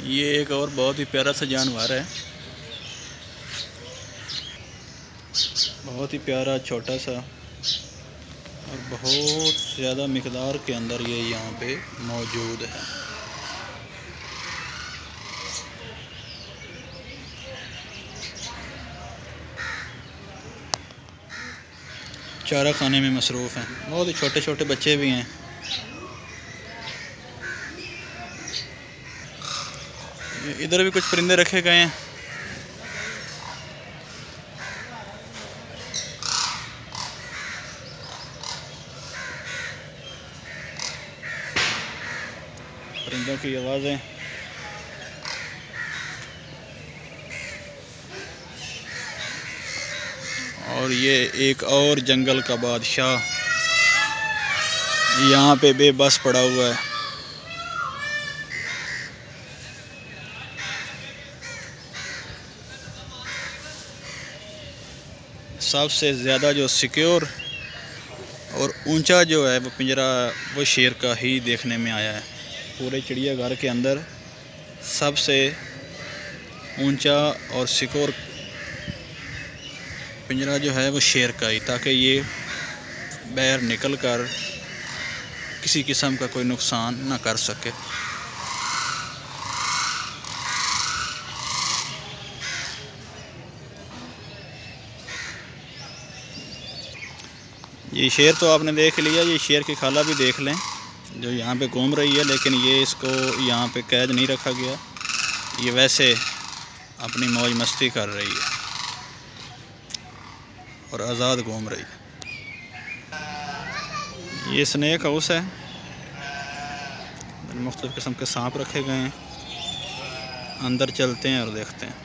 ये एक और बहुत ही प्यारा सा जानवर है, बहुत ही प्यारा छोटा सा और बहुत ज़्यादा मिक़दार के अंदर ये यहाँ पे मौजूद है। चारा खाने में मसरूफ़ हैं, बहुत ही छोटे छोटे बच्चे भी हैं। इधर भी कुछ परिंदे रखे गए हैं। परिंदों की आवाज़ें। और ये एक और जंगल का बादशाह यहाँ पे बेबस पड़ा हुआ है। सबसे ज़्यादा जो सिक्योर और ऊंचा जो है वो पिंजरा वो शेर का ही देखने में आया है। पूरे चिड़ियाघर के अंदर सबसे ऊंचा और सिक्योर पिंजरा जो है वो शेर का ही, ताकि ये बाहर निकल कर किसी किस्म का कोई नुकसान ना कर सके। ये शेर तो आपने देख लिया, ये शेर की खाला भी देख लें जो यहाँ पे घूम रही है, लेकिन ये इसको यहाँ पे कैद नहीं रखा गया, ये वैसे अपनी मौज मस्ती कर रही है और आज़ाद घूम रही है। ये स्नेक हाउस है, मुख्तलिफ़ किस्म के सांप रखे गए हैं। अंदर चलते हैं और देखते हैं।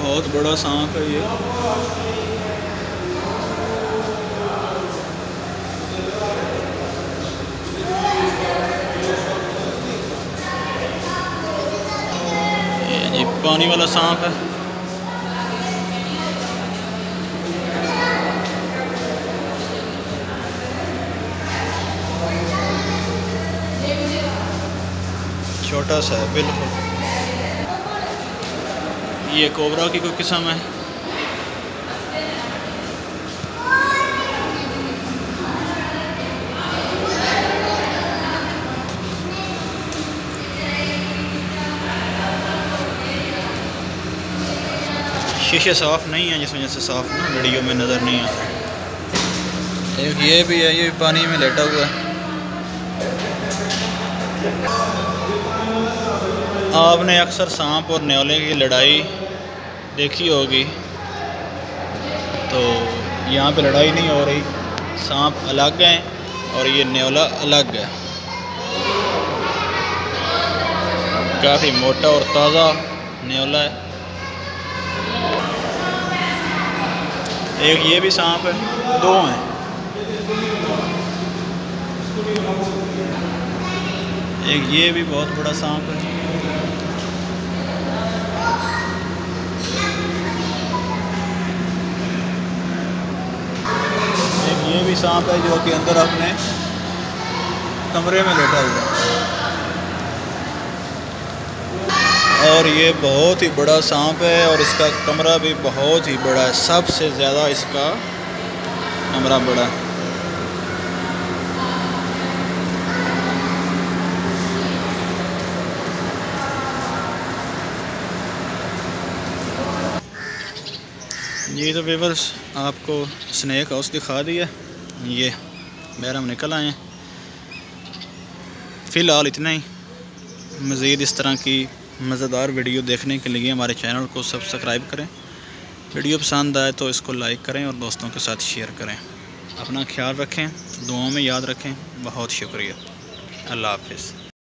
बहुत बड़ा सांप है ये। ये पानी वाला सांप है। छोटा सा है बिल्कुल। ये कोबरा की कोई किस्म है। शीशे साफ़ नहीं है जिस वजह से साफ ना वीडियो में नज़र नहीं आता। एक ये भी है, ये भी पानी में लेटा हुआ है। आपने अक्सर सांप और न्योले की लड़ाई देखी होगी, तो यहाँ पे लड़ाई नहीं हो रही। सांप अलग है और ये न्योला अलग है। काफ़ी मोटा और ताज़ा न्योला है। एक ये भी सांप है, दो हैं। एक ये भी बहुत बड़ा सांप है। एक ये भी सांप है जो कि अंदर अपने कमरे में लेटा हुआ है। और ये बहुत ही बड़ा सांप है और इसका कमरा भी बहुत ही बड़ा है। सबसे ज़्यादा इसका कमरा बड़ा है। ये तो व्यूअर्स आपको स्नेक हाउस दिखा दिया। ये बाहर हम निकल आए हैं। फ़िलहाल इतना ही। मज़ीद इस तरह की मज़ेदार वीडियो देखने के लिए हमारे चैनल को सब्सक्राइब करें। वीडियो पसंद आए तो इसको लाइक करें और दोस्तों के साथ शेयर करें। अपना ख्याल रखें, दुआओं में याद रखें। बहुत शुक्रिया। अल्लाह हाफ़िज़।